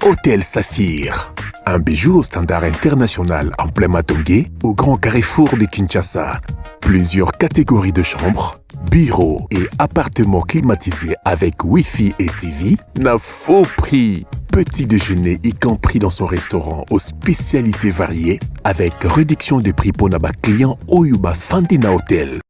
Hôtel Saphir. Un bijou au standard international en plein Matongé, au grand carrefour de Kinshasa. Plusieurs catégories de chambres, bureaux et appartements climatisés avec Wi-Fi et TV n'a faux prix. Petit déjeuner y compris dans son restaurant aux spécialités variées avec réduction de prix pour naba client Oyuba Fandina Hotel.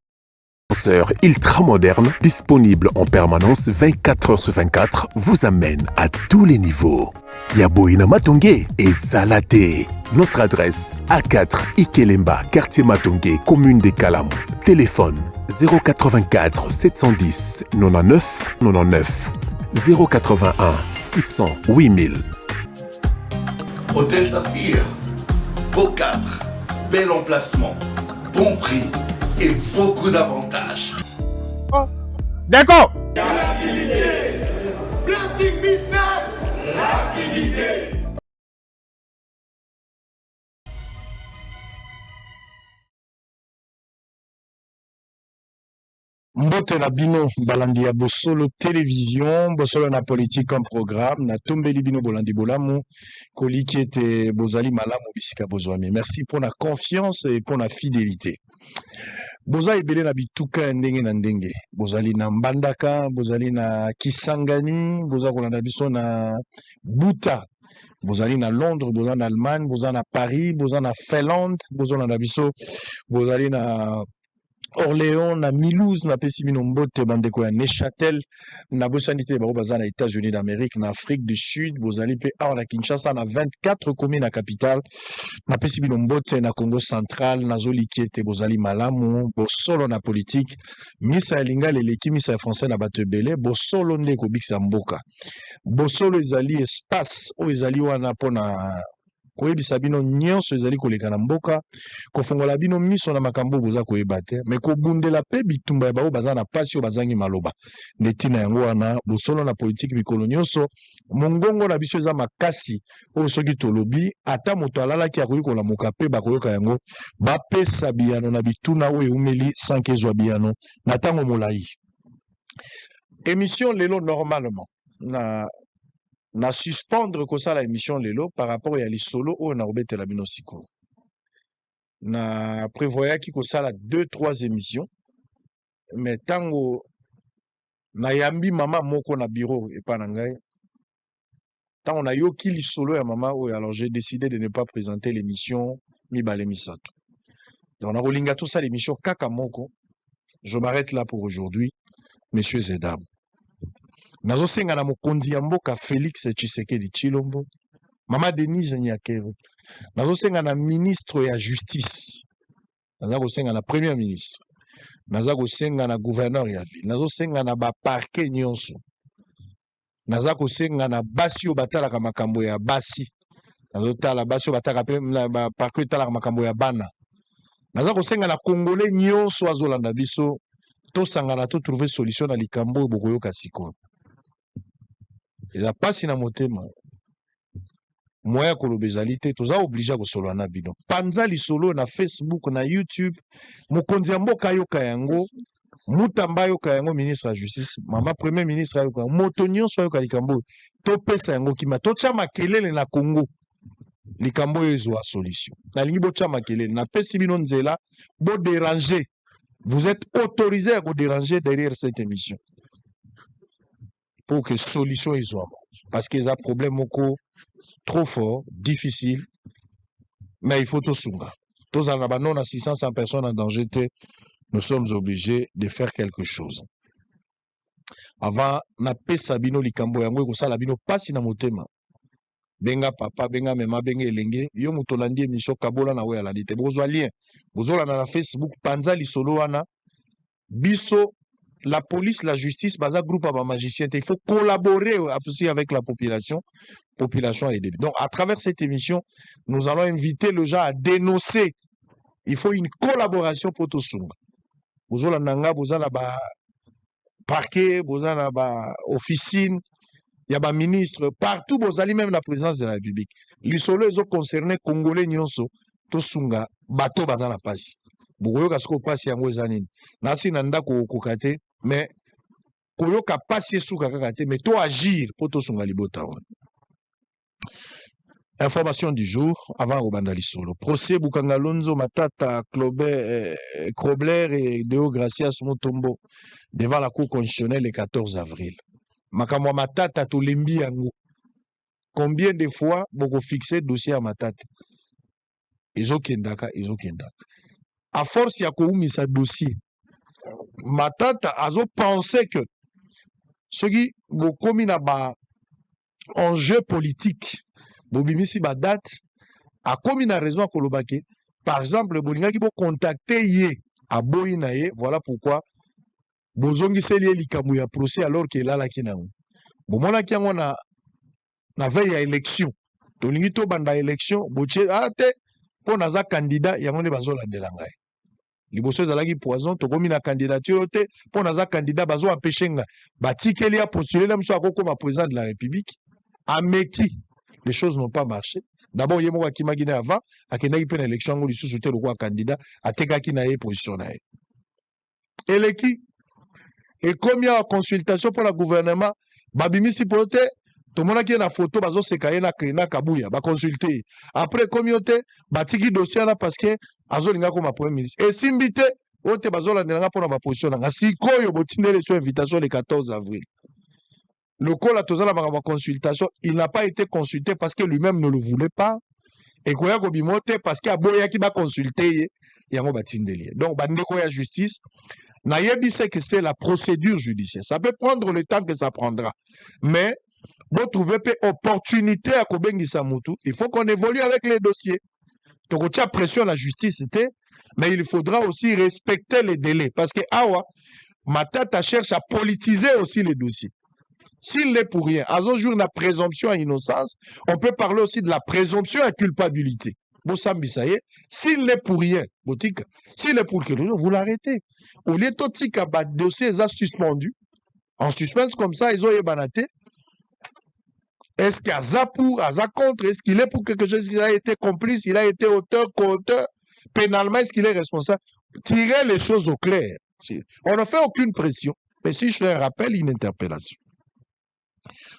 Ascenseur ultra moderne, disponible en permanence 24 heures sur 24, vous amène à tous les niveaux. Yaboina Matongé et Zalaté. Notre adresse A4 Ikelemba, quartier Matongé, commune des Kalam. Téléphone 084 710 99 99 081 600 8000. Hôtel Saphir, beau cadre, bel emplacement, bon prix et beaucoup d'avantages. Oh, d'accord. Rapidité. Blessing business. Rapidité. Mbote na bino balandi ya Bosolo télévision, Bosolo na politique en programme, na tombeli bino bolandi bolamu, koliki ete bozali malamu bisika bozwami. Merci pour la confiance et pour la fidélité. Boza ebele na bituka ya ndenge na ndenge. Bozali na Mbandaka, bozali na Kisangani, boza kolanda biso na Buta. Bozali na Londres, bozali na Allemagne, bozali na Paris, bozali na Finlande, bozali na biso, bozali na Orléans, na Mulhouse, na Pessimino Mbote, bandeko ya Neuchâtel, na Bosanité, baza na États-Unis d'Amérique, na Afrique du Sud, bozali pe or na Kinshasa, na 24 communes à capitale, na Pessimino Mbote, na Congo central, na Zolikiete, bozali malamu, bosolo na politique, misa elinga leleki, misa français na batebele, bosolo nde kobikisa mboka. Bosolo ezali espace, o ezali wana pona koyebisa bino nyonso ezali koleka na mboka, kofongola bino miso na makambo boza koyeba te, me kobundela pe bitumba ya bao baza na pasi o bazangi maloba. Netina yango wana bosolo na politique mikolo nyonso, mongongo na biso eza makasi oyo soki tolobi ata moto alalaki akoki kolamuka pe bakoyoka yango bapesa biyano na bituna oyo eumeli sanke ezwa biyano na ntango molai. Émission lelo normalement na suspendre kosala émission lelo par rapport ya lisolo oyo na obetela bino siko. Na prévoyaki kosala 2-3 émissions, mais tango na yambi mama moko na bureau epa na ngai, tango na yoki lisolo ya mama oyo, alors j'ai décidé de ne pas présenter l'émission mibale misato. Donc na kolinga tout ça l'émission kaka moko. Je m'arrête là pour aujourd'hui, messieurs et dames. Nazo senga na mokonzi ya mboka Félix Tshisekedi Tshilombo, mama Denise Nyakero. Nazo senga na ministre ya justice. Nazo senga na premier ministre. Nazo senga na gouverneur ya ville. Nazo senga na ba parquet nyonso. Nazo senga na basi o batala ka makambo ya basi. Nazo tala basi o bataka pe ba parquet tala ka makambo ya bana. Nazo senga na congolais nyonso azolanda biso to sangana to trouver solution na likambo bokoyoka siko. Eza pasi na motema moya koloba ezali te, toza oblige kosolola na bino panza lisolo na Facebook na YouTube. Mokonzi ya mboka ayoka yango, Mutamba ayoka yango, ministre ya justice, mama premier ministre ayoka yango, moto nyonso ayoka likambo topesa yango kima totya makelele na Congo likambo oyo ezwa solution. Nalingi botya makelele, napesi bino nzela bo déranger. Vous êtes autorisé à vous déranger derrière cette émission pour que solution soit. Parce qu'il y a un problème trop fort, difficile, mais il faut tout sunga. Tous en abandon à 600 personnes en danger, nous sommes obligés de faire quelque chose. Avant, na pesa bino likambo yango ko sala bino pasi na motema. Benga papa, benga mema, benga elenge, yo mutolandi émission kabola na we alandi te. Bozwa lien. Bozola na Facebook panza lisolo wana. Biso la police, la justice, baza groupe à magicien. Il faut collaborer aussi avec la population. Population et début. Donc, à travers cette émission, nous allons inviter le gens à dénoncer. Il faut une collaboration pour tout ça. Vous avez un parquet, vous avez une officine, il y a un ministre, partout, vous avez même la présidence de la République. Les solos sont concernés, Congolais, Nyonso, Tosunga, bateau, bazana passe. Bokoyoka siko pasi yango ezanini nasi nanda kokate mais koyoka pasi esuka kaka te mais to agir po to sunga libota. Information du jour avant Obandali Solo. Procès Bukangalonzo Matata Krobler et Deo Gracias Mutombo devant la Cour constitutionnelle le 14 avril. Makamwa Matata to lembi yango. Combien de fois boko fixé dossier à Matata? Ezokendaka. À force ya koumisa dossier. Matata azo pensé que ce qui bokomi na ba enjeu politique. Bobimisi ba date a commis na raison à Kolobake. Par exemple, Bolinga qui peut contacter yé à Boinaye, voilà pourquoi Bozongi Selie Likamu ya procès alors qu'il a la kinango. Bomona ki yango na veille à élection. Tolingi to banda élection, boche ate po naza candidat yango ne bazolandela ngai. Liboso ezalaki poison to komi na candidature te po naza candidat bazo empêcher nga. Batikeli a postuler na mso akokoma président de la République. Ameki. Les choses n'ont pas marché. D'abord, il y a un qui avant, à qui n'a eu une élection, où il sous-souté le candidat, à Teka qui n'a eu position. Et l'équipe, et comme il y a une consultation pour le gouvernement, Babimi Sipote, tout le monde qui a une photo, bazo sekaye na kabouya, ba consulter. Après, comme il y a batiki dossier là parce que azo linga comme premier ministre. Et simbité, ote bazo la nanga pour la position. Si koyo botine les invitation le 14 avril. Le col à Tozala ma consultation, il n'a pas été consulté parce que lui-même ne le voulait pas. Et Koya Gobimote parce qu'il y a Boya qui va consulter. Donc, Bandekoya Justice, Nayebi sait que c'est la procédure judiciaire. Ça peut prendre le temps que ça prendra. Mais, vous trouvez pas opportunité à Kobengi Samutu. Il faut qu'on évolue avec les dossiers. Donc, on pression à la justice, mais il faudra aussi respecter les délais. Parce que, Awa, Matata cherche à politiser aussi les dossiers. S'il n'est pour rien, à ce jour, la présomption à innocence, on peut parler aussi de la présomption à culpabilité. S'il n'est pour rien, s'il est pour quelque chose, vous l'arrêtez. Au lieu de dossier est suspendu, en suspense comme ça, ils ont ébanaté. Est-ce qu'il y a ça pour, à ça contre, est-ce qu'il est pour quelque chose, il a été complice, il a été auteur, co-auteur, pénalement, est-ce qu'il est responsable? Tirez les choses au clair. On ne fait aucune pression, mais si je fais un rappel, une interpellation.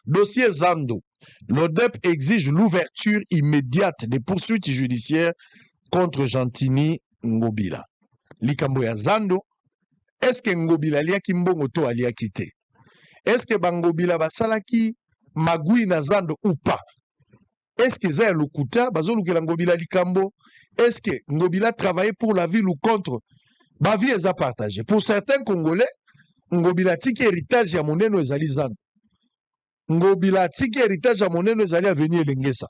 Dossier Zando. L'ODEP exige l'ouverture immédiate des poursuites judiciaires contre Gentini Ngobila. Likamboya Zando, est-ce que Ngobila lia kimbongo to alia kité? Est-ce que Bangobila basalaki magui na Zando ou pas? Est-ce que Zaya Lukuta, bazolukela Ngobila likambo? Est-ce que Ngobila travaillait pour la ville ou contre? Ma vie est à partager. Pour certains Congolais, Ngobila tiki héritage ya moneno ezali Zando. Ngobila tiki héritage à moneno ezali à venir l'Engesa.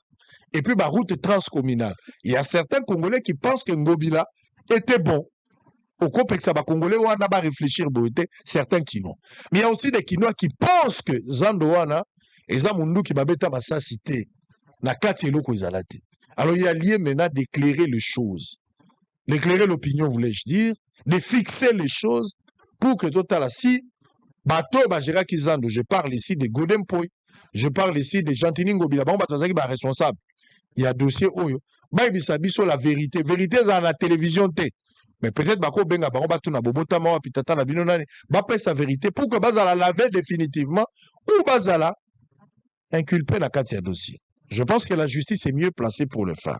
Et puis, route transcommunale. Il y a certains Congolais qui pensent que Ngobila était bon. Au complexe, les Congolais, on a réfléchir, certains qui non. Mais il y a aussi des Kinois qui pensent que Zandoana et Zamundu qui babeta sa cité. Na kati eloko ezalate. Alors, il y a lieu maintenant d'éclairer les choses. D'éclairer l'opinion, voulais-je dire, de fixer les choses pour que total si bateau bajera kizando, je parle ici de Godem Poi, je parle ici de Gentini Ngobila, bon batazaki ba responsable. Il y a dossier oyo, ba bisabi sur la vérité. Vérité za la télévision té. Mais peut-être bako benga ba batu na bobota ma pitata na bino nani, ba pe sa vérité pour que bazala laver définitivement ou bazala inculper la katia dossier. Je pense que la justice est mieux placée pour le faire.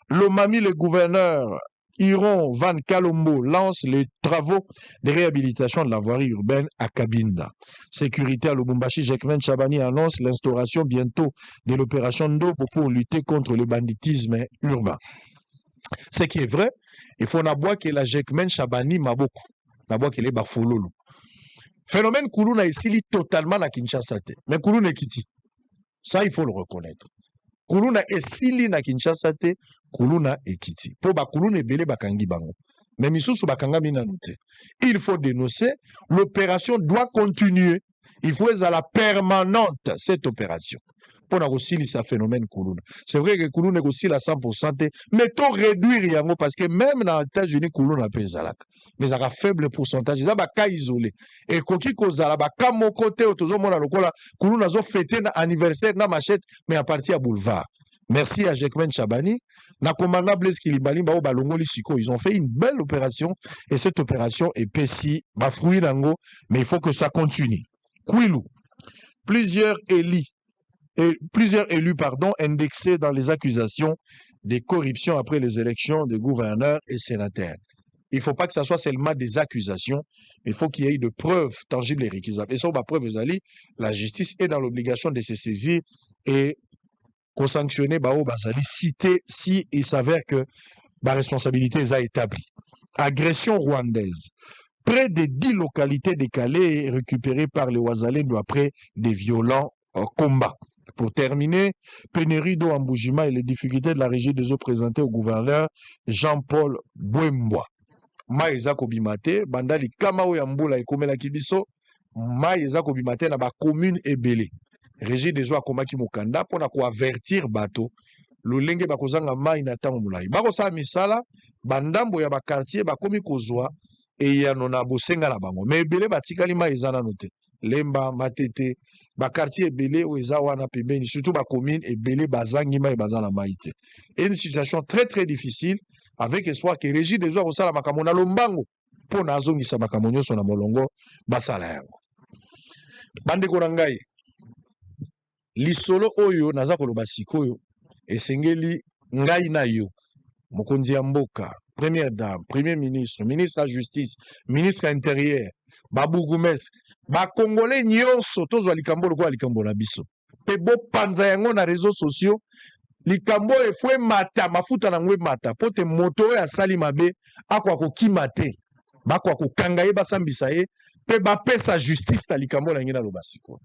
Lomami, le gouverneur Iron Van Kalombo lance les travaux de réhabilitation de la voirie urbaine à Kabinda. Sécurité à Lubumbashi, Jekmen Chabani annonce l'instauration bientôt de l'opération Ndopo pour lutter contre le banditisme urbain. Ce qui est vrai, il faut n'avoir que la Jekmen Chabani Maboko, n'avoir que les Bafololo. Phénomène Koulouna est totalement à Kinshasa, mais Koulouna est Kiti. Ça, il faut le reconnaître. Kuluna esili na Kinshasa te, Kuluna ekiti. Po ba Kuluna ebele bakangi bango. Mais misusu bakanga mina note. Il faut dénoncer, l'opération doit continuer. Il faut être à la permanente, cette opération. Pour aussi ce phénomène Kuluna. C'est vrai que Kuluna est aussi à 100%, mais to réduire yango parce que même dans les États-Unis, Kuluna peut zalak. Mais ça a un faible pourcentage. Ça va ka isolé. Et koki ko zala ba ka mon côté autozo mona lokola Kuluna zo fêter na anniversaire na machette mais à partir à boulevard. Merci à Jekmen Chabani. Na commandant Blaise Kilimbali ba balongoli siko. Ils ont fait une belle opération et cette opération est pessi ba fruit nango, mais il faut que ça continue. Kwilu. Plusieurs élits indexés dans les accusations de corruption après les élections de gouverneurs et sénateurs. Il ne faut pas que ça soit seulement des accusations, il faut qu'il y ait de preuves tangibles et récusables. Et ça, preuve, la justice est dans l'obligation de se saisir et de sanctionner cité si il s'avère que la responsabilité est établie. Agression rwandaise. Près de 10 localités décalées et récupérées par les Wazalendo après des violents combats. Pour terminer, pénurie d'eau en Boujima et les difficultés de la régie des eaux présentées au gouverneur Jean-Paul Bouembois. Maïza Kobimate, Bandali Kamao Yamboula et Komela Kibiso, Maïza Kobimate na ba commune ebele. Régie des eaux à Komaki Mukanda pour avertir bateau. Lolenge bakozanga mai na tango mulai. Bakosa misala, bandambo ya ba quartier bakomi kozwa et ya nona bosenga na bango. Mais ebele batikali Maïza na note. Lemba, Matete, ba quartier ebele ou eza wana pembeni, surtout ba commune ebele bazangi mai bazana maïte. Et une situation très très difficile avec espoir que régie des eaux osala makamona lombango pour nazongisa makamonyo so na molongo basala yango. Bande korangai. Lisolo oyo naza koloba sikoyo esengeli ngai na yo mokonzi ya mboka, première dame, premier ministre, ministre de la justice, ministre intérieur, babourgmestre, ba congolais nyonso tozwa likambo lokola likambo na biso. Pe bo panza yango na réseaux sociaux, likambo efwe mata mafuta na ngwe mata pote moto ya sali mabe akwa kokima te. Bakwa kokanga ye basambisa ye pe bapesa justice na likambo na ngina lobasiko.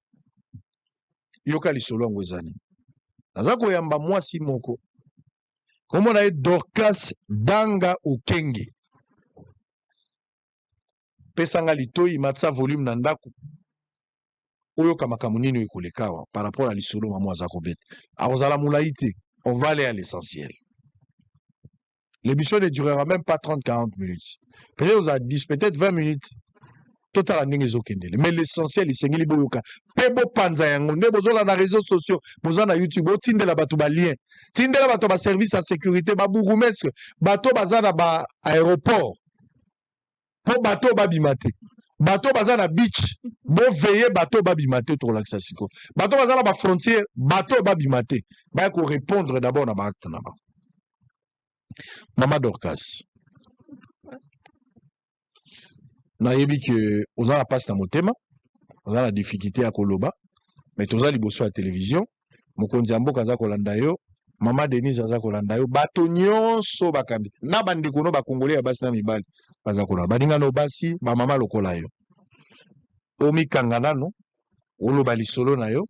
Yoka lisolo yango ezani. Naza koyamba mwasi moko. Kombo na ye Dorcas Danga Okenge. Pesanga litoi matsa volume na ndako. Oyo kamakamu nini ekolekawa par rapport à lisolo mamu aza kobeta. Akozala mulai te. On va aller à l'essentiel. L'émission ne durera même pas 30-40 minutes. Peut-être aux 10, peut-être 20 minutes. Total ndenge ezokendele. Mais l'essentiel isengeli boyoka. Pebo panza yango nde bozola na réseaux sociaux, boza na YouTube, otindela bato ba lien. Tindela bato ba service à sécurité, ba bourgmestre, bato baza na ba aéroport. Po bato ba bimate. Bato baza na beach, bo veiller bato ba bimate to relaxa siko. Bato baza na ba frontière, bato ba bimate. Ba ko répondre d'abord na ba acte na ba. Mama Dorcas. Nayebi que oza la passe na motema, oza la difficulté à koloba, mais toza liboso à télévision, mokonzi mboka za kolanda yo, mama Denise aza kolanda yo, bato nyonso bakambi. Na bandeko no ba congolais ya basi na mibali baza kolanda. Baninga no basi, ba mama lokola yo. Omi kangana no, oloba lisolo na yo,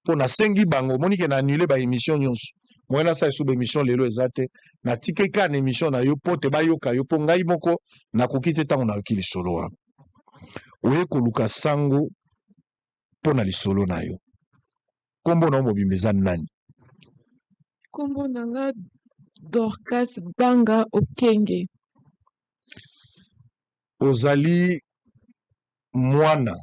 po na sengi bango monike na annulé ba émission nyonso. Moi sa sous émission lelo ezate na tikeka na émission na yo pote bayoka yo po ngai moko na kokite tango na yoki lisolo wa. Oye koluka sango po na lisolo na yo. Kombo na mobimeza nani? Kombo nanga Dorcas Danga Okenge. Ozali mwana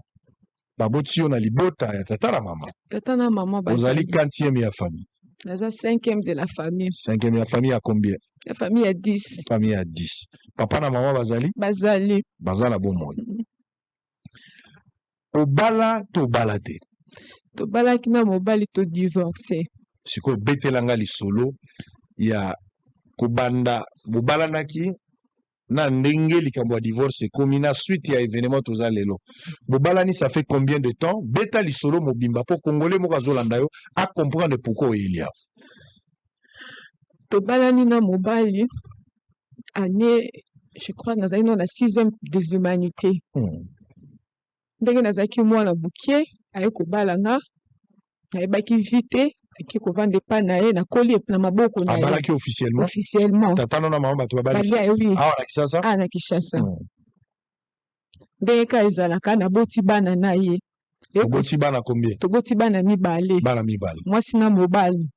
baboti yo na libota ya tata na mama. Tata na mama bazali. Ozali quantième ya famille? Naza 5e de la famille. 5e ya famille à combien? La famille à 10. Famille à 10. Papa na maman bazali? Bazali. Bazala bon moi. Obala to balate. To balaki na mobali to divorcé. Siko betelanga lisolo ya kobanda bobala naki na ndenge likambo ya divorce komi na suite ya événement toza lelo. Bobala ni ça fait combien de temps? Beta lisolo mobimba po congolais moko azolanda yo a comprendre pourquoi il y a. To balani na mobali année je crois nazali na 6e des humanités. Ndenge nazaki mwana bukie aye kobalanga ayebaki vite aki kovanda epai na ye nakoli na maboko na ye. Abalaki officiellement? Officiellement. Tata no na mama bato babalisi? Oui. Ah, na Kinshasa? Ah, na Kinshasa. Ndenge ka ezalaka naboti bana na ye. Toboti bana combien? Toboti bana mibale. Bana mibale. Mwasi na mobali.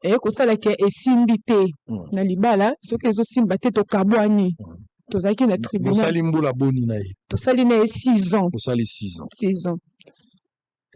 Eye kosalaka esimbi te na libala soki ezosimba te tokabwani. Tozalaki na tribunal. Mosali mbula boni na ye. Tosali na ye 6 ans. Mosali 6 ans. 6 ans.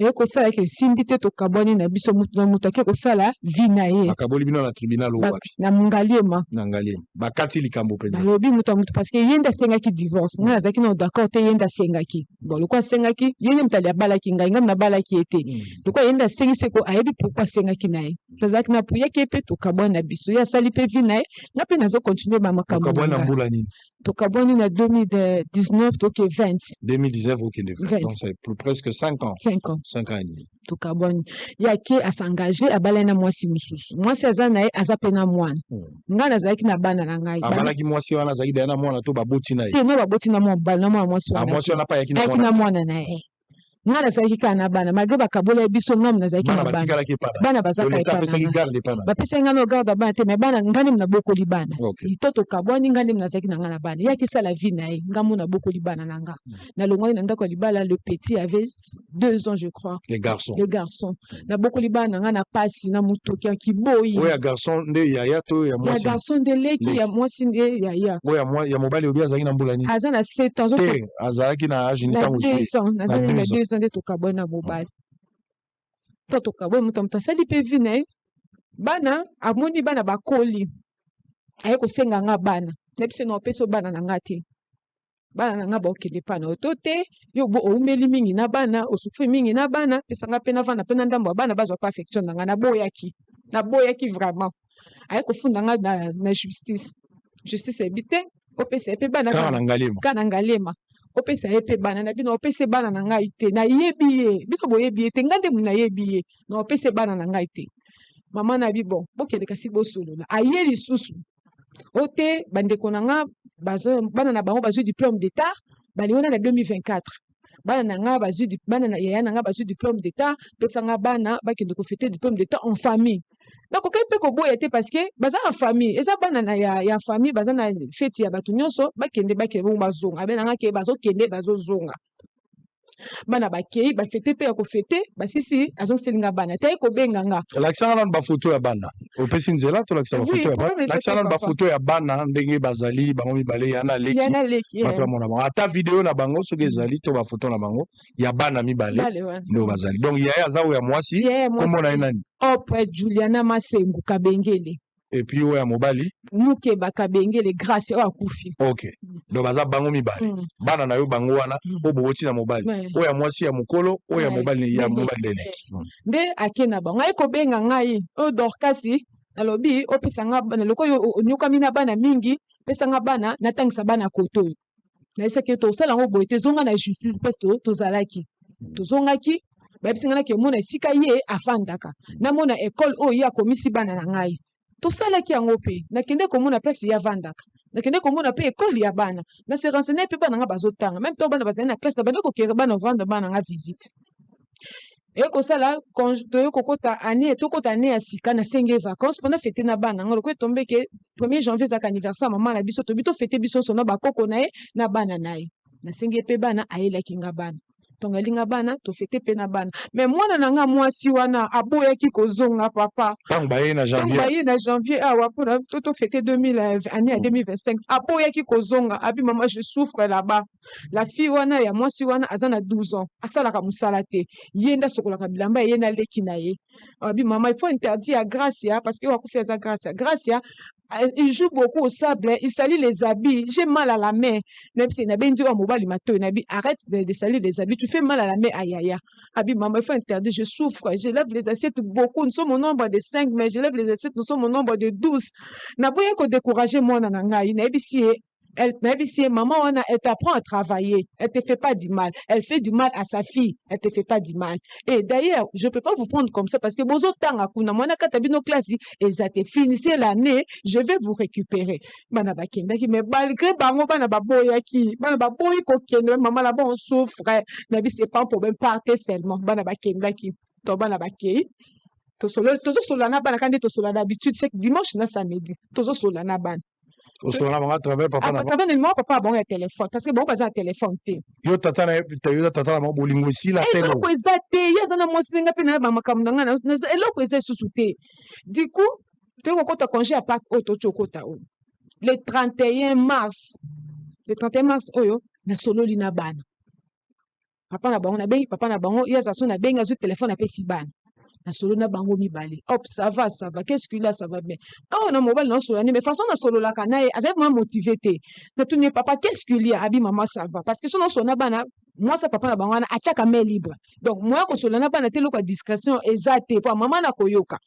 eye kosala ke simbi te tokabwani na biso mutu na mutu ake kosala vi na ye bakaboli bino na tribunal wapi na Ngaliema na Ngaliema bakati likambo penza balobi mutu mutu parce que yende asengaki divorce ngai nazalaki na d'accord te yende asengaki bon lokwa asengaki yende mutali abalaki ngai ngai nabalaki ete lokwa yende asengisi ko ayebi pourquoi asengaki na ye tozalaki na puyaki pe tokabwani na biso ye asali pe vi na ye nga mpe nazo continue bamakambo bakabwani na mbula nini tokabwani na 2019 toke 20 2019 okende 20. donc c'est plus presque 5 ans 5 ans 5 ans et demi tokabwani ye ake asengage abalai na mwasi mosusu mwasi aza na ye aza mpe na mwana ngai nazalaki na bana na ngai abalaki mwasi wana azalaki daya na mwana to baboti na ye te no baboti na mwana mobali na mwana mwasi mwasi wana pa ayaki na mwana na ye ngai nazalaki kaka na bana malgré bakabola ye biso ngamu nazalaki na bana bazaka bapesaki ngai no garde bana te me bana ngai ndemu nabokoli bana to tokabwani ngai ndemu nazalaki na ngai na bana ye akisala vie na ye ngamu nabokoli bana na nga nalongwaki na ndako ya libala le petit avait 2 ans je crois les garçons nabokoli bana na ngai na pasi na motoki ya kiboyi oyo ya garçon nde yaya to ya mwasi ya garçon nde leki ya mwasi nde yaya oyo ya mobali obi azalaki na mbula nini aza na 7 ans te azalaki na âge ni tango nazalaki na 2 ans nde tokabwani na mobali to tokabwani moto asali mpe vi na ye bana amoni bana bakoli aye kosenga nga bana nayebisi na opesi bana na nga te bana na nga baokende mpa na oto te yo oumeli mingi na bana osufri mingi na bana pesanga mpe navanda mpe na ndambo ya bana bazwa pa affection na nga naboyaki vraiment aye kofunda nga na justice ebi te opesa ye mpe bana ka na Ngaliema opesa ye mpe bana na bino opesa bana na ngai te nayebi ye bino boyebi ye te nga ndemu nayebi ye na opesa bana na ngai te mama na bi bon bokende kasi bosolola aye lisusu ote bandeko na nga bana na bango bazwi diplôme d'état balingo na 2024 bana na nga bana na yaya na nga bazwi diplôme d'état pesa nga bana bakende kofete diplôme d'état en famille donc okai mpe koboya te parce que baza en famille eza bana na ya famille baza na feti ya bato nyonso bakende bongo bazonga abe na nga ke bazokende bazozonga bana bakei bafete mpe ya kofete basisi azoselinga bana te kobenga nga lakisanga nanu bafoto ya bana opesi nzela to lakisa bafoto ya bana lakisanga nanu bafoto ya bana ndenge bazali bango mibale yana leki bato bamona bango ata video na bango soki ezali to bafoto na bango ya bana mibale nde bazali donc yaya aza oyo ya mwasi kombo na ye nani opre Juliana Masengu Kabengele et puis oyo ya mobali Mukeba Kabengele Grace oyo akufi ok donc baza bango mibale bana na yo bango wana oyo boboti na mobali oyo ya mwasi ya mokolo oyo ya mobali leleki nde ake na bango aye kobenga ngai oyo Dorkasi nalobi opesa nga bana loko oyo onyokami na bana mingi pesa nga bana natangisa bana koto oyo nayebisaki tosala yango boye te zonga na justice mpe tozongaki bayebisi nga nake omona esika ye afandaka namona ekole oyo ye akomisi bana na ngai tosalaki yango mpe nakende komona place ya vandaka nakende komona mpe ekole ya bana na se renseigner mpe bana nga bazotanga même to bana bazali na classe na bande kokende bana rendre bana nga visite ekosala toye kokota année tokota année ya sika na senge vacances pendant fete na bana nga lokola etombe ke 1er janvier ezaka anniversaire mama na biso tobi tofete biso so na bakoko na ye na bana na ye na senge mpe bana ayelaki nga bana tongalinga bana tofete pe na bana mais mwana na nga mwasi wana aboyaki kozonga papa ntango baye na janvier awa mpona tofete 2000 année ya 2025 aboyaki kozonga abi mama je souffre là-bas la fille wana ya mwasi wana aza na 12 ans asalaka mosala te ye nde asokolaka bilamba ye na leki na ye abi mama il faut interdire ya Gracia parce que wakufi aza Gracia il joue beaucoup au sable, il salit les habits. J'ai mal à la main. Même si Nabi dit, oh, mobile, Nabi, arrête de salir les habits. Tu fais mal à la main, aïe, aïe. Abi, maman, il faut interdire. Je souffre. Je lève les assiettes beaucoup. Nous sommes au nombre de 5, mais je lève les assiettes. Nous sommes au nombre de 12. Nabi, il faut décourager moi, nananga. Nabi, si maman, elle t'apprend à travailler. Elle te fait pas du mal. Elle fait du mal à sa fille. Elle te fait pas du mal. Et d'ailleurs, je peux pas vous prendre comme ça parce que bozo tanga kuna mwana katabino classe et ça te finissez l'année, je vais vous récupérer. Bana bakendaki mais malgré bango bana baboyaki, bana baboyi ko kende maman là-bas on souffre. Nabi c'est pas un problème partez seulement. Bana bakendaki to bana bakei. Tozo solana bana kandi to solana d'habitude c'est dimanche na samedi. Tozo solana bana. osola bango travers papa na travers le papa bango ya téléphone parce que bango baza na téléphone te yo tata na bango bolingo esila te eloko eza te ye aza na mwasi nga mpe na bamakambo na nga eloko eza lisusu te du coup toyi kokota congé ya Pâques oyo toti okota oyo le 31 mars oyo nasololi na bana papa na bango na bengi papa na bango ya zaso na bengi azu téléphone apesi bana na solo na bango mibale hop ça va qu'est-ce qu'il a ça va bien oh na mobile na solo mais façon na solo la kana avec moi motivé te na tout ne papa qu'est-ce qu'il y a abi maman ça va parce que son solo na bana moi ça papa na bango na achaka main libre donc moi ko solo na bana te loko discrétion exacte pour maman na koyoka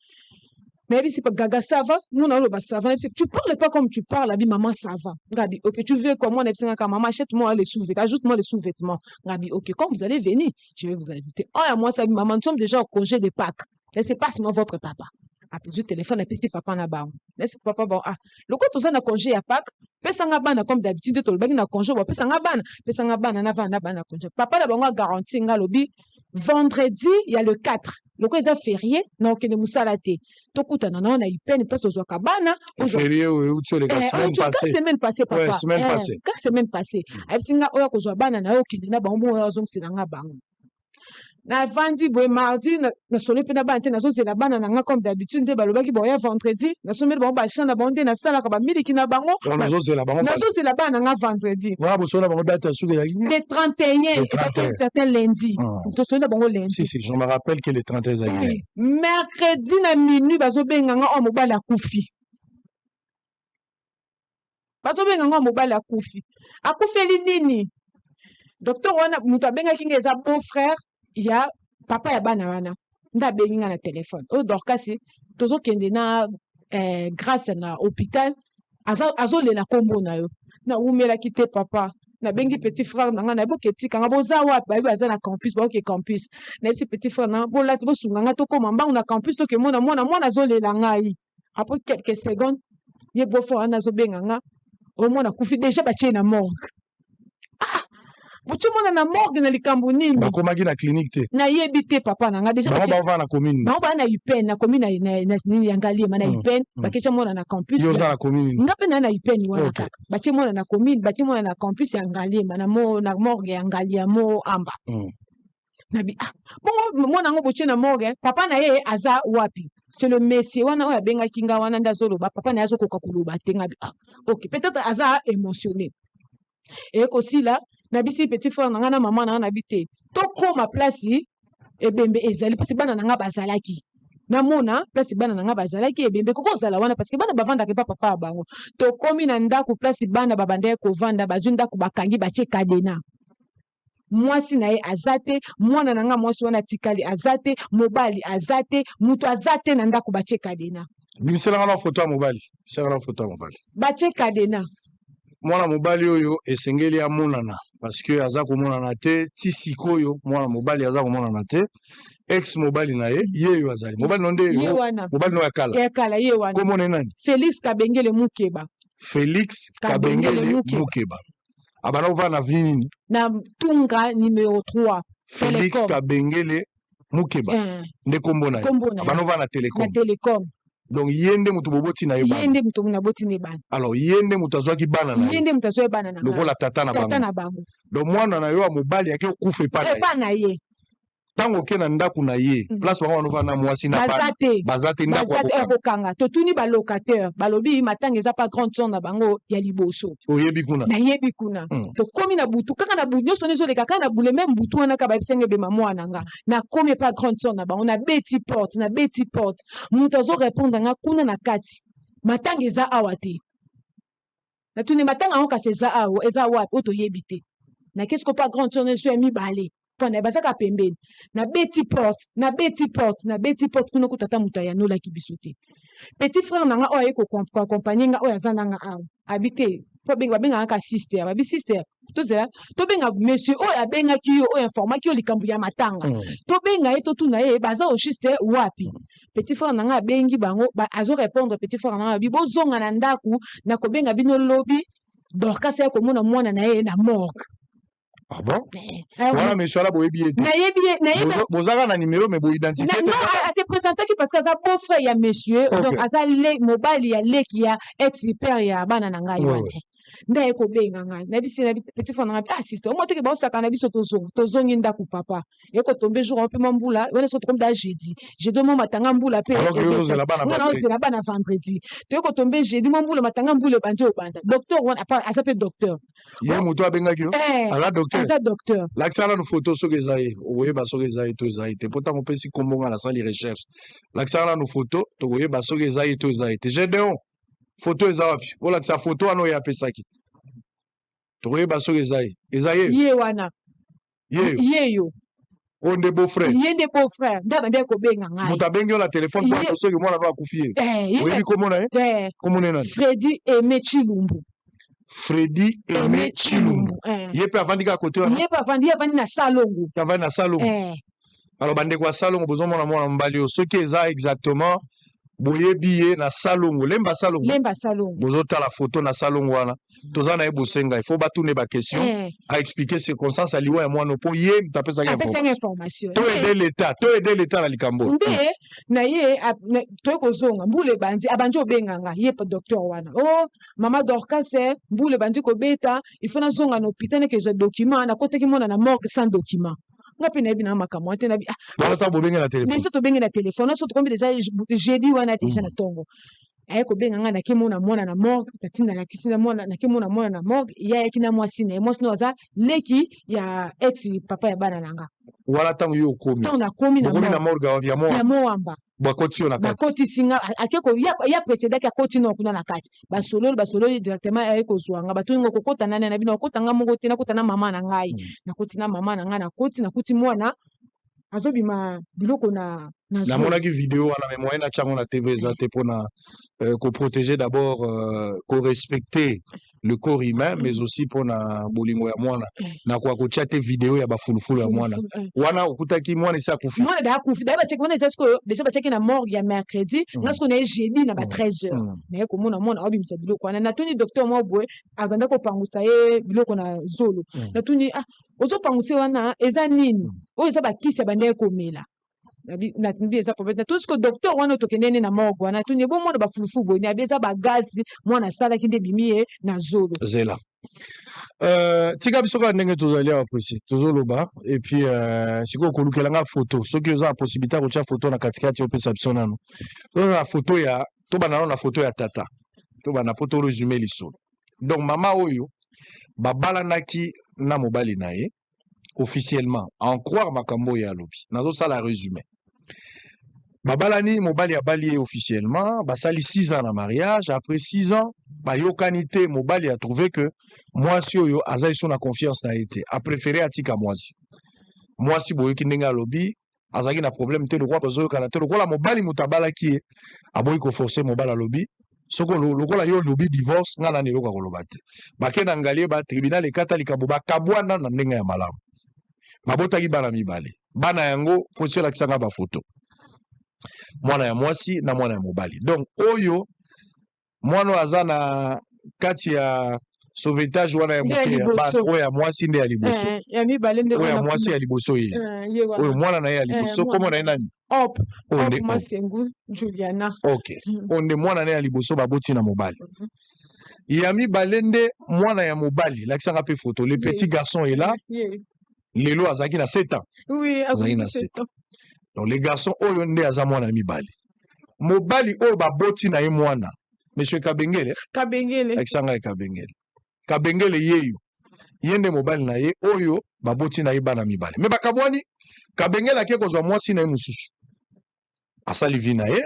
mais si pas gaga ça va nous na lo ba ça va tu parles pas comme tu parles abi maman ça va ngabi OK tu veux comment on est quand maman achète-moi les sous-vêtements ajoute-moi les sous-vêtements ngabi OK quand vous allez venir je vais vous inviter oh moi ça maman nous sommes déjà au congé de Pâques laissez passe-moi votre papa après du téléphone et puis papa na ba laisse papa bon ah le coup tout ça na congé à Pâques pesa nga bana comme d'habitude to le baki na congé ba pesa nga bana na vana bana congé papa na bango garantie nga lobi vendredi il y a le 4 le coup est férié donc ne musalate to kutana na eu peine parce que kabana férié ou tu les semaine passée papa ouais, semaine passée avec singa oya ko zo bana na okende na bango oya zo nga bango na vandi boy mardi na solo pe na bana te na zo zela bana na nga comme d'habitude te balobaki boya vendredi na sommet bango ba chana bango te na sala ka ba miliki na bango na zo zela bana nga vendredi wa bo solo bango date suka ya le 31 et certain lundi to solo bango lundi si je me rappelle que le 31 za mercredi na minuit bazo benga nga o mobala kufi bazo benga nga o mobala kufi akufeli nini docteur wana mutu abenga kinga eza beau frère ya papa ya bana wana nda bengi nga na téléphone o dorkasi tozo kende na grâce na hôpital azolela kombo na yo na umelaki te papa na bengi petit frère na nga na boketi kanga boza wapi bayebi aza na campus baoke campus na yebisi petit frère na bolati bosunga nga tokoma mbangu na campus toke mwana azolela ngai après quelques secondes ye beau-frère wana azobenga nga omona kufi déjà batie na morgue Butu mona na morgue na likambo nini bakomaki na clinique te na yebi te papa na nga déjà ba na commune ba na UPN na commune na nini ya Ngaliema na UPN bakecha mona na campus yo za na commune nga pe na UPN wana kaka bache mona na commune bache mona na campus ya Ngaliema na morgue ya Ngaliema amba na bi bongo mona ngo boche na morgue papa na ye aza wapi c'est le monsieur wana oya benga kinga wana ndazolo ba papa na yazo koka kuluba tenga bi OK peut-être aza émotionné et aussi là na bisi petit frère na nga na maman na bité to koma place ebembe ezali parce bana na nga bazalaki na mona place bana na nga bazalaki ebembe koko zala wana parce que bana bavanda ke papa bango to komi na ndako place bana babande ko vanda bazunda ko bakangi bache kadena mwasi na ye azate mwana na nga mwasi wana tikali azate mobali azate mutu azate na ndako bache kadena bimisela nga na photo ya mobali bache kadena mwana mobali oyo esengeli amonana parce que aza komonana te ti sikoyo mwana mobali aza komonana te ex mobali na ye yo azali mobali no nde mobali no ya kala ye wana komona nani Félix Kabengele Mukeba abana ova na avenue nini na Tunga numéro 3 Félix Kabengele Mukeba nde kombo na ye abana ova na Télécom donc yende mutu boboti na ye bana yende mutu na boti ne bana alors yende mutu azwaki bana na yende mutu azwaki bana na lokola tata na bango donc mwana na yo mobali yake okufa epa na ye tango ke na ndako na ye place bango wana na mwasi na bazate ndako akokanga totuni ba locataire balobi matanga eza pas grande zone na bango ya liboso oyebi kuna na yebi kuna to komi na butu kaka na butu nyonso nezo leka kaka na bule même butu wana ka ba bisenge be mwana nga na komi pas grande zone na bango na beti porte mutu azo répondre nga kuna na kati matanga eza awa te na tuni matanga ngo kasi eza wapi oto yebi te na qu'est-ce que pas grande zone nezo ya mibale pona bazaka pembeni na beti porte kuna kutata muta ya nola kibisote petit frère nanga oya yeko accompagner nga oya zananga awa habité po benga benga ka sister babi sister to zela to benga monsieur oya benga ki yo oya informa ki yo likambu ya matanga to benga ye to tuna ye baza au juste wapi petit frère nanga bengi bango azo répondre petit frère nanga bi bozonga na ndaku na ko benga bino lobi dorka sa ko mona mwana na ye na morgue. Ah bon? Voilà, monsieur là, bozaka na numéro mais bo identifier. Non, elle s'est présentée parce que ça beau frère ya monsieur, donc asa le mobile ya le qui a ex père ya bana na ngai wana. nda eko benga ngai na bisi na petit fond na ah sister moi teke ba osaka na biso tozongi ndako papa eko tombe jour pe mbula wana so tombe da jeudi jeudi mo matanga mbula pe alors que yo zela bana vendredi to eko tombe jeudi mo mbula matanga mbula banje obanda docteur wana apa asape docteur ye muto abenga ki ala docteur asa docteur l'accent na photo so kezaye oye ba so kezaye to ezaye te pourtant on peut si kombonga na sali recherche l'accent na photo to oye ba so kezaye to ezaye te Gédéon photo eza wapi ola sa photo ano ya pesaki to oye ba so kezaye ye wana ye yo onde beau-frère yende beau-frère ndaba ndeko benga ngai muta bengi la téléphone pour so ke mwana no akufie oyebi komona komona nani Freddy Aimé Chilumbu Freddy Aimé Chilumbu ye pe avandi ka côté ye pe avandi na salongo avandi na salongo alors bandeko ya salongo bozomona mwana mbali yo soki eza exactement boyebi na salongo lemba salongo bozotala photo na salongo wana toza na ye bosenga il faut batune ba question a expliquer circonstance aliwa ya mwana po ye mtapesa information to aider l'état na likambo nde na ye to kozonga mbule banzi abanje obenganga ye pa docteur wana mama Dorcas mbule banzi ko beta il faut na zonga na hôpital ke zo document na koteki mona na morgue sans document ngapi na bina makamwa te na bi dans ta bobenga na téléphone mais to benga na téléphone so to kombi déjà jeudi wana déjà na tongo ayeko benga nga na kimona mona na morgue tatinda la kisina mona na kimona mona na morgue ya yakina mwasi no za leki ya ex papa ya bana nanga wala tangu yo komi tangu na komi na morgue ya moamba bakoti na kati bakoti singa akeko ya précédent ya koti no kuna na kati basolo directement ayeko zwanga batungo kokota nana na bino kokota nga mongo te na kota na mama na ngai na koti na mama na nga na koti mwana azobima biloko na monaki vidéo wana mais moyen na chango na TV zate pona ko protéger d'abord ko respecter le corps humain mais aussi pona bolingo ya mwana na kwa ko chate vidéo ya bafulufulu ya mwana wana okutaki mwana isa kufi mwana da kufi da ba check mwana est-ce déjà ba check na morgue ya mercredi ngasko na jeudi na ba 13h na ko mwana obimisa biloko wana na tuni docteur mo boye aganda ko pangusa ye biloko na zolo na tuni ozopanguse wana eza nini oyo eza bakisi ya bande komela na tumbi eza problème tout ce que docteur wana tokendene na morgue wana tuni bo mwana bafulufu boye na eza bagazi mwana sala kinde bimiye na zolo zela tika biso ka ndenge tozali apprécier tozoloba et puis siko kolukela nga photo soki oza na possibilité ya kotia photo na katikati opesa biso nano na photo ya tobana na photo ya tata tobana po to resume lisolo donc mama oyo babalanaki na mobali na ye officiellement en croire makambo ya lobi nazosala résumé babalani mobali abali ye officiellement basali 6 ans na mariage après 6 ans bayokani te mobali a trouvé que mwasi oyo azali so na confiance na ye te a préféré atika mwasi boyoki ndenge alobi azalaki na problème te lokola bazoyokana te lokola mobali moto abalaki ye aboyi koforce mobali alobi soko lokola yo lobi divorce nga nani eloko koloba te bakenda ngali ba tribunal ekata likambo bakabwana na ndenge ya malamu babotaki bana mibale bana yango posi olakisanga bafoto mwana ya mwasi na mwana ya mobali donc oyo mwana aza na kati ya sauvetage wana ya moke ya bana oyo ya mwasi nde ya liboso oyo ya mwasi ya liboso ye oyo mwana na ye ya liboso komo na ye nani ok onde mwana na ye ya liboso baboti na mobali ya mibale nde mwana ya mobali lakisanga mpe photo le petit garçon est là lelo azalaki na 7 ans azalaki na 7 ans donc les garçons oyo nde aza mwana ya mibale mobali oyo baboti na ye mwana monsieur Kabengele lakisanga ye Kabengele yeyo ye nde mobali na ye oyo baboti na ye bana mibale me bakabwani Kabengele ake kozwa mwasi na ye mosusu asali vi na ye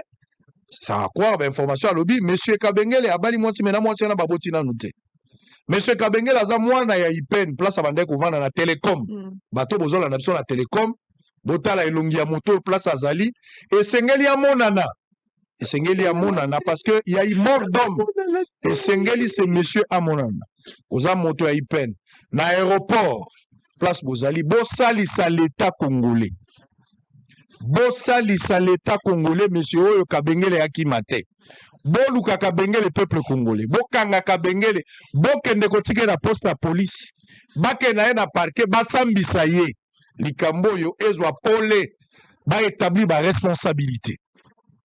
ça va croire bainformation alobi monsieur Kabengele abali mwasi mena mwasi wana baboti nanu te monsieur Kabengele aza mwana ya Ipen place abandaki kovanda na Telecom bato bozolanda biso na Telecom botala elongi ya moto place azali esengeli amonana parce que il y a eu mort d'homme esengeli ce monsieur amonana oza moto ya Ipen na aéroport place bozali bosalisa l'état congolais monsieur oyo Kabengele akima te boluka Kabengele peuple congolais bokanga Kabengele bokende kotikela na poste ya police bakenda ye na parquet basambisa ye likambo oyo ezwa pole baétablir baresponsabilité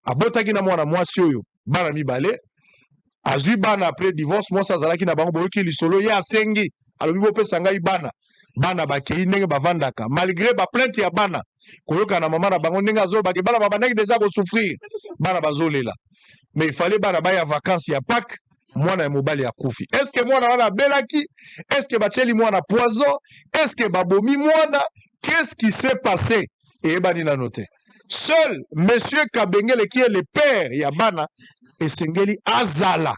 abotaki na mwana mwasi oyo bana mibale azwi bana après divorce mwasi azalaki na bango boyoki lisolo ye asengi alobi bopesa ngai bana bakei ndenge bavandaka malgré baplainte ya bana koyoka na mama na bango ndenge azolobaki bana babandaki deja kosouffrir bana bazolela mais il fallait bana baya vacances ya Pâques mwana ya mobali akufi est-ce que mwana wana abelaki est-ce que batieli mwana poison est-ce que babomi mwana qu'est-ce qui s'est passé eyebani nano te seul monsieur Kabengele qui est le père ya bana esengeli azala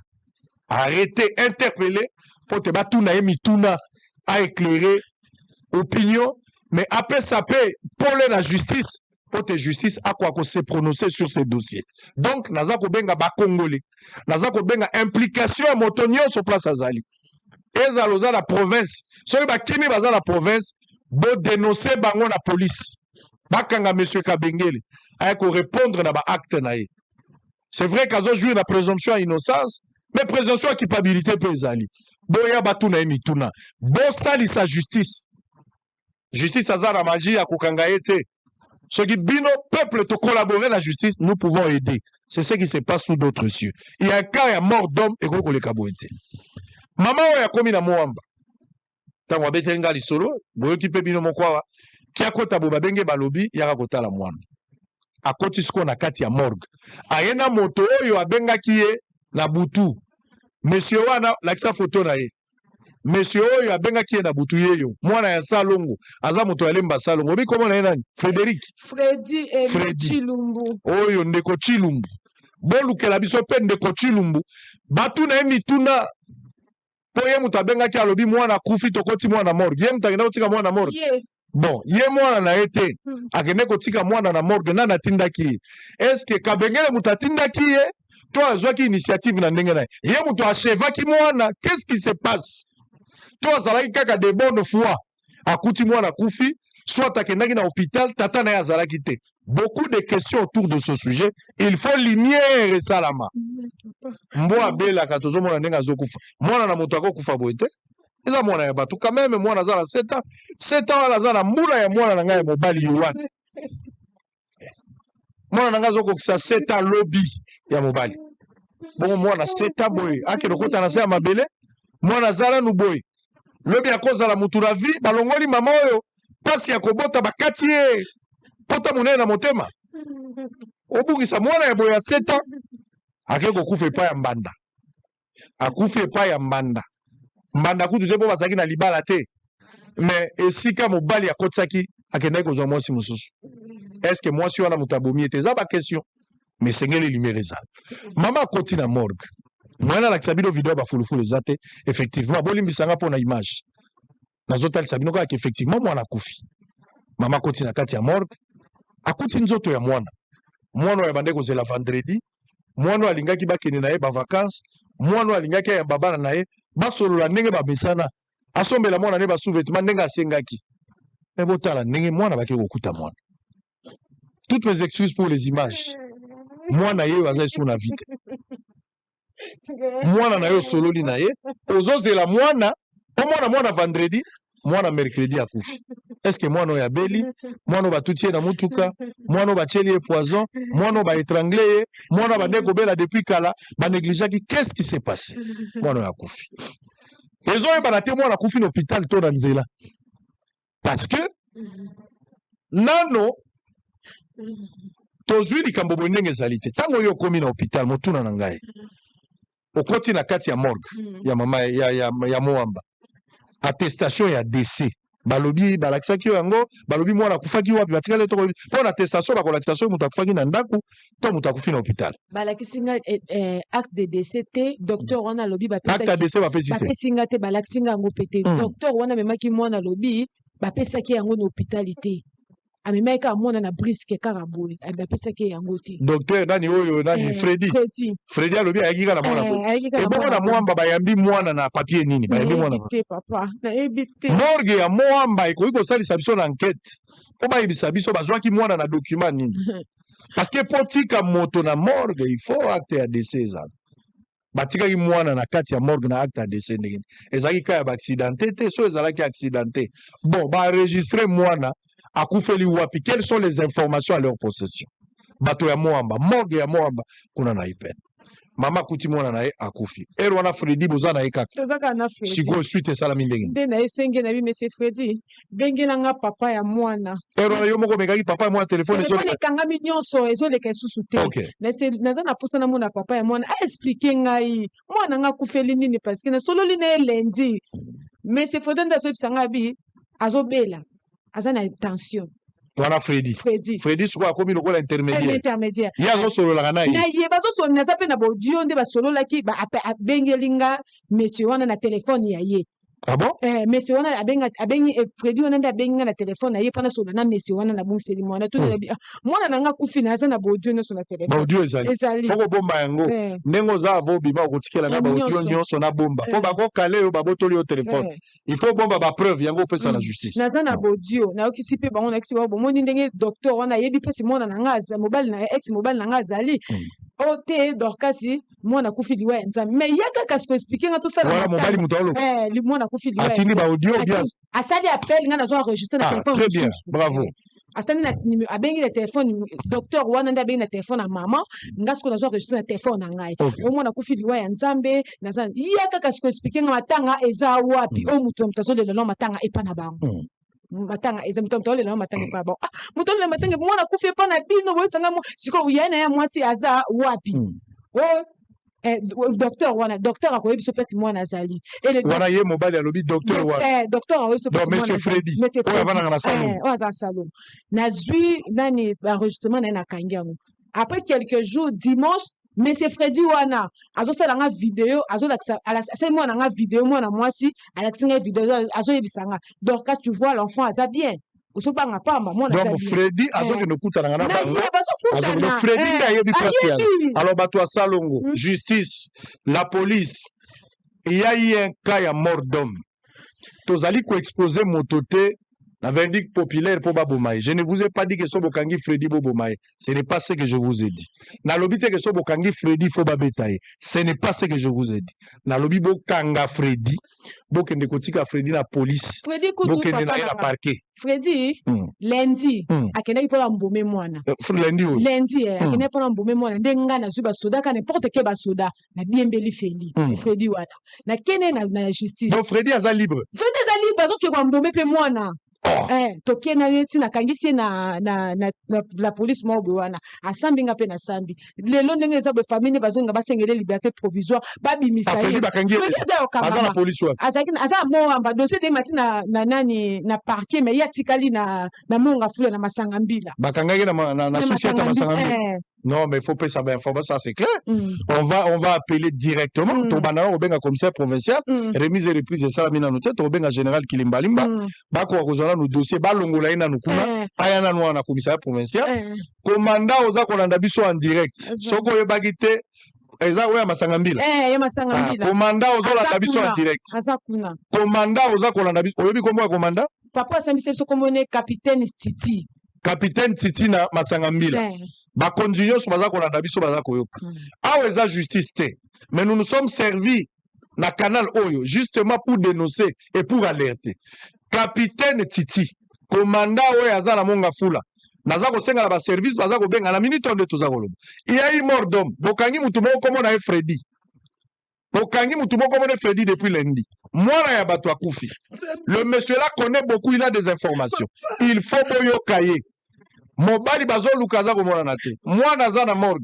arrêté interpellé pour te batuna ye mituna a éclairé opinion mais après ça peut pour la justice pour te justice à quoi se prononcer sur ces dossiers donc naza ko benga ba congolais naza ko benga implication ya moto nyonso place azali ezaloza la province soki bakimi baza la province bo dénoncer bango na police bakanga monsieur Kabengele aya ko répondre na ba acte na ye c'est vrai qu'azo jouer la présomption à innocence mais présomption à culpabilité peut ezali boya batuna ye mituna bo sali sa justice azara magie ya kokanga ete ce qui bino peuple te collaborer la justice nous pouvons aider c'est ce qui se passe sous d'autres cieux il y a un cas ya mort d'homme et ko le kaboete mama oya komi na moamba tango abetenga lisolo boyoki pe bino mokwawa ki akota bo babenge balobi yaka kotala mwana akoti siko na kati ya morgue ayena moto oyo abengaki ye na butu monsieur wana lakisa photo na ye monsieur oyo abengaki ye na butu yeyo mwana ya salongo aza moto alemba salongo obi komo na ye nani Freddy Chilumbu oyo ndeko Chilumbu bolukela biso pe ndeko Chilumbu batu na ye mituna po ye moto abengaki alobi mwana kufi tokoti mwana morgue ye moto akenda kotika mwana morgue bon ye mwana na ye te akende kotika mwana na morgue nani atindaki ye eske Kabengele moto atindaki ye to azwaki initiative na ndenge na ye moto achevaki mwana qu'est-ce qui se passe to azalaki kaka de bonne foi akuti mwana kufi soit akendaki na hôpital tata na ye azalaki te beaucoup de questions autour de ce sujet il faut lumière esalama mbo abelaka tozomona ndenge azokufa mwana na moto akokufa boye te eza mwana ya bato quand même mwana aza na 7 ans wana aza na mbula ya mwana na ngai ya mobali yowane mwana na ngai azokokisa 7 ans lobi ya mobali bongo mwana 7 ans boye akende kota na se ya mabele mwana aza nanu boye lobi akozala mutu na vie balongoli mama oyo pasi ya kobota bakati ye pota monene na motema obukisa mwana ya boye ya 7 ans ake kokufa epai ya mbanda akufi epai ya mbanda kutu te mpo bazalaki na libala te mais esika mobali akotisaki akendaki kozwa mwasi mosusu estce mwasi wana moto abomi ete eza bakestion mais esengeli lumière ezala mama akoti na morgue mwana alakisa bino video ya bafulufulu eza te effectivement bolimbisanga mpo na image nazotalisa bino kaka effectivement mwana akufi mama akoti na kati ya morgue akuti nzoto ya mwana oyo abandaki kozela vendredi mwana oyo alingaki bakende na ye bavacance mwana oyo alingaki ayamba bana na ye basolola ndenge bamesana asombela mwana ne basouvetement ndenge asengaki me botala ndenge mwana bake kokuta mwana toutes mes excuses pour les images mwana ye oyo aza esu na vite mwana na ye osololi na ye ozozela mwana omona mwana vendredi mwana mercredi akufi est-ce que mwana oyo abeli mwana oyo batuti ye na mutuka mwana oyo batieli ye poison mwana oyo baetrangle ye mwana oyo bandeki kobela depuis kala banegligeaki qu'est-ce qui s'est passé mwana oyo akufi ezoyebana te mwana akufi na hôpital to na nzela parce que nano tozwi likambo boye ndenge ezali te ntango oyo okomi na hôpital motuna na ngai okoti na kati ya morgue ya mama ya moamba attestation ya décès balobi balakisaki yo yango balobi mwana akufaki wapi batikali to mpo na attestation bakolakisa so moto akufaki na ndako to moto akufi na hôpital balakisinga acte de décès te docteur wana alobi acte de décès bapesi te bapesinga te balakisinga yango pe te docteur wana amemaki mwana alobi bapesaki yango na hôpital te amemaki kaka mwana na briske kaka boye bapesaki yango te docteur nani oyo nani Freddy alobi ayaki kaka na mwana boye ebongo na mwamba bayambi mwana na papier nini bayambi mwana te papa nayebi te morgue ya mwamba ekoki kosalisa biso na enquête mpo bayebisa biso bazwaki mwana na document nini parce que mpo tika moto na morgue il faut acte ya décès ezala batikaki mwana na kati ya morgue na acte ya décès ndenge ezalaki ka ya baaccidenté te so ezalaki accidenté bon baenregistre mwana akufeli wapi quelles sont les informations à leur possession bato ya moamba morgue ya moamba kuna na ipene mama kuti mwana na ye akufi ero wana Freddy boza na ye kaka tozaka na Freddy siko suite esalami ndenge nde na ye senge na bi monsieur Freddy bengelanga papa ya mwana ero na yo moko omekaki papa ya mwana telefone ekangami nyonso ezoleka lisusu te naza na posa na mona papa ya mwana aexplike ngai mwana nga akufeli nini parceke nasololi na ye lendi monsieur Freddy nde azoyebisa ngai abi azobela aza na tension wana Freddy sikoyo akomi lokola intermédiaire ye azosololaka na ye bazosolola naza mpe na baudio nde basololaki abengeli nga monsieur wana na telefone ya ye Ah bon? Monsieur wana abengi Freddy wana nde abengi nga na telefone na ye mpona solola na monsieur wana na bungseli mwana tuni mwana na nga kufi naza na baudio nyonso na telefone baudio ezali foko bomba yango ndenge oza avo bima okotikela na baudio nyonso na bomba po bakokale oyo babotoli yo telefone il faut bomba bapreuve yango opesa na justice naza na baudio nayokisi mpe bango nayokisi bango bomoni ndenge docteur wana ayebi mpesi mwana na nga mobali na ex mobali na nga azali o te dorkasi mwana kufi liwa ya nzambe mais ya kaka siko expliquer nga tosala mobali mutolo mwana kufi liwa atindi ba audio bien asali appel nga nazo enregistrer na téléphone très bien bravo asali na abengi na téléphone docteur wana nde abengi na téléphone na mama nga siko nazo enregistrer na téléphone na ngai o mwana kufi liwa ya nzambe naza ya kaka siko expliquer nga matanga eza wapi o mutu mutazolela no matanga epa na bango matanga eza mutolo na matanga pa bon mutolo na matanga mwana kufi epa na bino boyesanga siko yana ya mwasi aza wapi docteur akoyebi biso pesi mwana azali wana ye mobali alobi docteur wana docteur akoyebi biso pesi monsieur Freddy oyo avanaka na salon oyo aza salon nazwi nani enregistrement na ye nakangi yango après quelques jours dimanche monsieur Freddy wana azosala nga video azolakisa asali mwana nga video mwana mwasi alakisi nga video azoyebisa nga Dorcas tu vois l'enfant aza bien osobanga pamba mwana donc Freddy azokende okutana na bango Freddy nde ayebi place yango alors bato ya salongo justice la police il y a eu un cas ya mort d'homme tozali koexpose moto te la verdict populaire pour Babomaye. Je ne vous ai pas dit que Sobokangi Freddy Bobomaye. Ce n'est pas ce que je vous ai dit. Nalobite que Sobokangi Freddy Fobabetaye. Ce n'est pas ce que je vous ai dit. Nalobi Bokanga Freddy. Bokende kotika Freddy la police. Freddy Bokende na parquet. Freddy lundi akendaki pona mbome mwana. Lundi akendaki pona mbome mwana ndenga na zuba soda ka n'importe quel basoda na biembeli Freddy wana. Na kene na justice. Donc Freddy aza libre. Freddy aza libre azoki kwa mbome pe mwana. Tokie na yeti na kangisi na la police mo wana asambi nga pe na sambi lelo ndenge eza be famille bazonga basengele liberté provisoire babimisa ye aza na police wa aza mo amba dossier de mati na nani na parquet mais ya tikali na monga fula na masanga mbila bakangaki na société masanga mbila. Non, mais il faut pas savoir information, ça c'est clair. On va appeler directement. Tobana obenga commissaire provincial, remise et reprise de ça mina noté, obenga général Kilimbalimba, bako kozona no dossier balongola ina nukuna, ayana no na commissaire provincial. Commandant oza kolanda biso en direct. Soko yebagite eza oya masanga mbila. Ya masanga mbila. Commandant oza la biso en direct. Azakuna. Commandant oza kolanda biso. Oyebi kombo commandant? Papa sambise biso komone capitaine Titi. Capitaine Titi na masanga mbila. Bakonzi nyonso baza kolanda biso baza koyoka awa eza justice te mais nous nous sommes servis na canal oyo justement pour dénoncer et pour alerter capitaine Titi commandant oyo aza na monga fula naza kosenga na baservice baza kobenga na minute onde toza koloba il y a eu mort d'homme bokangi mutu moko komona ye Freddy bokangi mutu moko komona Freddy depuis lundi mwana ya bato akufi le monsieur là connaît beaucoup il a des informations il faut boyoka ye mobali bazoluka aza komona na te mwana aza na morgue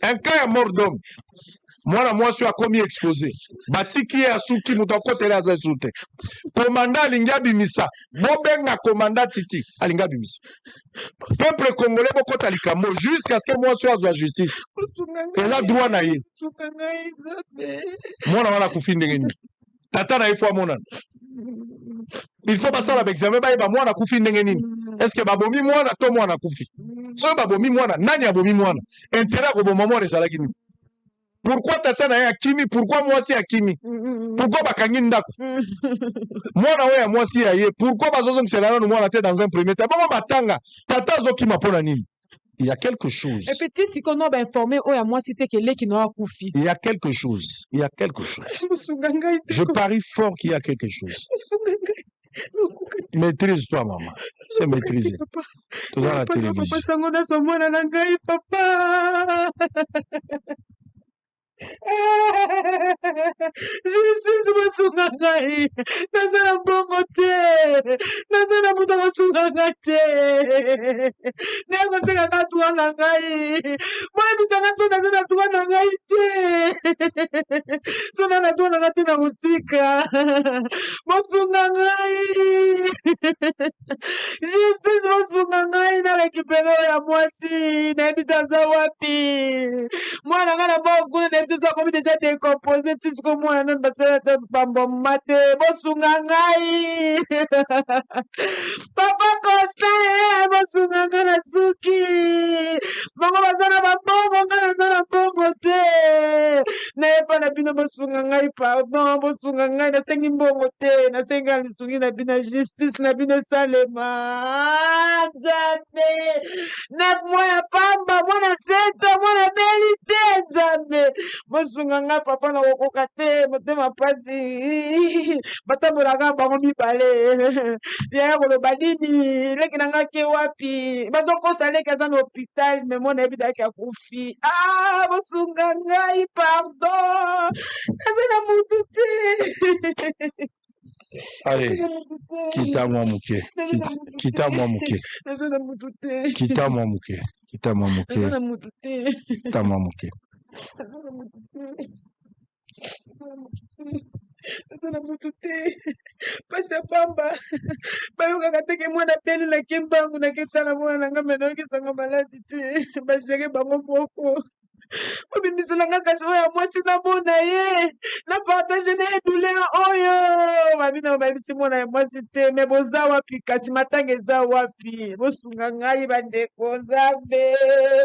un cas ya mort d'homme mwana mwasi akomi exposé batiki ye asuki moto akotela aza esu te komanda alingi abimisa bobenga komanda Titi alingi abimisa peuple congolais bokota likambo jusqu'à ce que mwasi azwa justice eza droit na ye mwana wana akufi ndenge nini tata na ye fo amonana il faut basala examen bayeba mwana akufi ndenge nini est-ce que babomi mwana to mwana akufi soki babomi mwana nani abomi mwana intérêt ya koboma mwana ezalaki nini pourquoi tata na ye akimi pourquoi mwasi akimi pourquoi bakangi ndako mwana oyo ya mwasi ya ye pourquoi bazozongisela nano mwana te dans un premier temps bongo matanga tata azokima mpona nini il y a quelque chose. Et petit si qu'on a informé oh ya moi c'était que les qui n'ont akufi. Il y a quelque chose. Il y a quelque chose. Je parie fort qu'il y a quelque chose. Maîtrise-toi, maman. C'est maîtrisé. Tout dans la télévision. ngai. Nazala mbongo te. Nazala mutu akosunga ngai te. Ndenge kosekaka droit na ngai. Boyebisanga so naza na droit na ngai te. So na droit na ngai te na kotika. Bosunga ngai. Justice bosunga ngai na récupéré ya mwasi. Nayebi te aza wapi. Mwana ngai na bao kuna nayebi te so akomi déjà décomposé ti siko mwana nani basala te bamboma te. Bosunga ngai. Papa Constant bosunga ngai na suki. Bango baza na bambongo ngai naza na mbongo te. Nayeba na bino bosunga ngai pardon. Bosunga ngai nasengi mbongo te. Nasengi lisungi na bino justice na bino salema. Nzambe. 9 mois ya pamba mwana 7 mwana beli te Nzambe. Bosunga ngai papa na kokoka te. Motema pasi. Batambolaka bango mibale. Yaya koloba nini. Leki na ngai ke wapi. Bazokosa leki aza na hôpital mais mwana yebi daki akufi. Ah bosunga ngai pardon. Naza na mutu te. Allez, quitte-moi mouké. Quitte-moi mouké. Naza na mutu te. Quitte-moi mouké. Quitte-moi mouké. Naza na mutu te. Quitte-moi mouké. Naza na mutu te. Naza na mutu te. Pasi ya pamba. Bayokaka teke mwana beli na kimbangu na ketala mwana na nga mena okisanga maladi te. Bajere bango moko. Obimisela nga kasi oyo ya mwasi namona ye. Na partage na douleur oyo. Babina babisi mwana ya mwasi te. Me boza wapi kasi matanga eza wapi. Bosunga ngai bandeko Nzambe.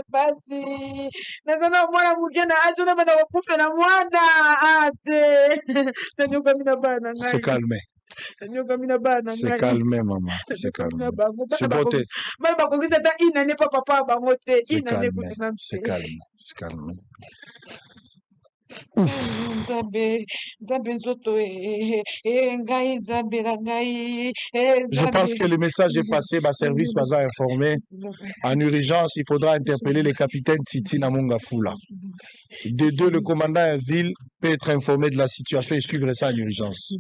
Pasi. Naza na mwana muke na ajo na bana kokufe na mwana. Ah te. Nanyoka mina bana ngai. Se calmer. Se calmer, maman. Se calmer. Supporter. Bana bakokisa ta inane pa papa bango te. Se Inane calmer. kutu Se calmer. Se calmer. Nzambe, Nzambe nzoto ngai Nzambe na ngai. Je pense que le message est passé, ma service m'a informé. En urgence, il faudra interpeller le capitaine Titi Namunga Fula. De deux, le commandant en ville peut être informé de la situation et suivre ça en urgence.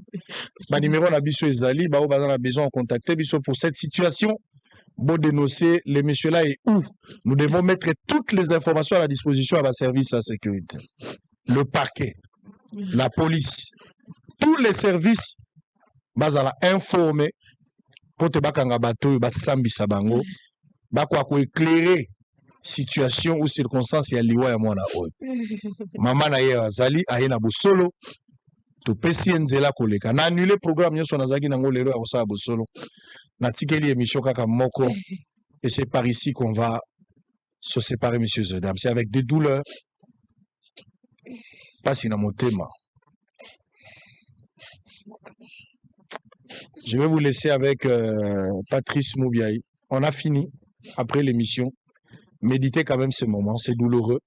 Ma numéro na biso ezali, ba o bazana a besoin de contacter biso pour cette situation. Bon dénoncer, les messieurs là et où nous devons mettre toutes les informations à la disposition à ma service à sécurité. Le parquet, la police, tous les services bazala informés pour te bakanga bato ba sambi sabango ba ko éclairer situation ou circonstance ya liwa ya mwana oyo. Mama na ye azali ayena bosolo to pesi nzela koleka na annuler programme nyonso nazaki nango lelo ya kosala bosolo na tikeli émission kaka moko et c'est par ici qu'on va se séparer messieurs et dames. C'est avec des douleurs pasi na motema. Je vais vous laisser avec Patrice Moubiaï. On a fini après l'émission. Méditez quand même ce moment, c'est douloureux.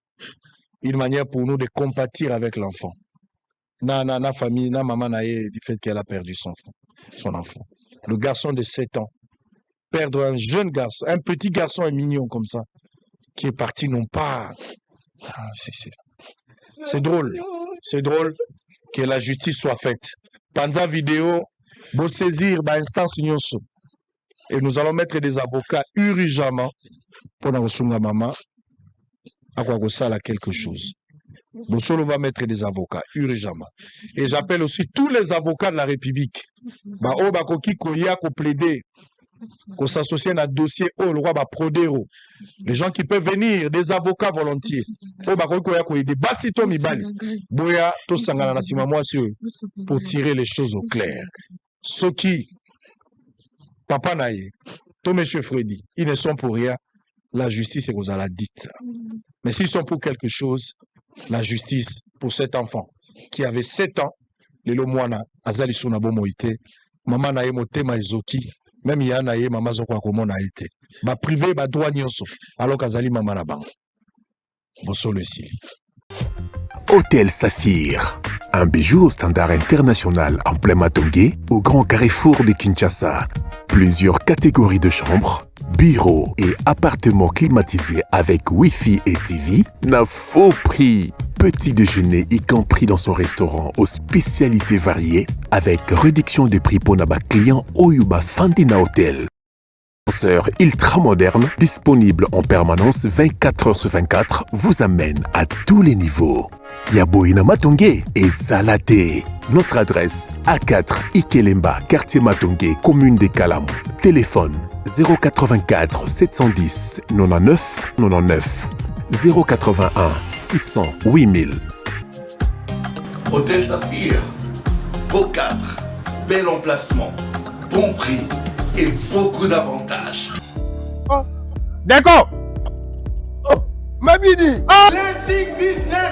Une manière pour nous de compatir avec l'enfant. Na famille, na maman naïe du fait qu'elle a perdu son enfant. Le garçon de 7 ans. Perdre un jeune garçon, un petit garçon et mignon comme ça, qui est parti non pas... Ah, c'est drôle. C'est drôle que la justice soit faite. Panza vidéo, vous saisir instance nyonso. Et nous allons mettre des avocats urgemment pour nous soumettre à maman à quoi ça là quelque chose. Bosolo va mettre des avocats urgemment. Et j'appelle aussi tous les avocats de la République. Ba o ba koki koya ko plaider, qu'on s'associe à un dossier au roi ba prodero. Les gens qui peuvent venir, des avocats volontiers. O ba koki koya ko aider basito mibali. Boya to sangana na sima moi pour tirer les choses au clair. Ceux qui Papa Naye, tout monsieur Freddy, ils ne sont pour rien. La justice est aux dite. Mais s'ils sont pour quelque chose, la justice pour cet enfant qui avait 7 ans, les Lomwana, Azali Sunabo Moïte, Maman Naye Motema Ezoki, même Yana Maman Zokwa Komo Naïte. Ba privé, ba droit nyonso, alors qu'Azali Maman Nabango. Bosso le Sili. Hôtel Saphir, un bijou au standard international en plein Matongé, au grand carrefour de Kinshasa. Plusieurs catégories de chambres, bureaux et appartements climatisés avec Wi-Fi et TV n'a faux prix. petit déjeuner y compris dans son restaurant aux spécialités variées avec réduction des prix pour naba clients Oyuba Fandina Hotel. Ascenseur ultra moderne, disponible en permanence 24 heures sur 24, vous amène à tous les niveaux. Yaboina Matongé et Zalaté. Notre adresse A4 Ikelemba, quartier Matongé, commune des Kalam. Téléphone 084 710 99 99 081 600 8000. Hôtel Saphir, beau cadre, bel emplacement, bon prix et beaucoup d'avantages. Oh, d'accord. Oh, Mabidi. Classic Business.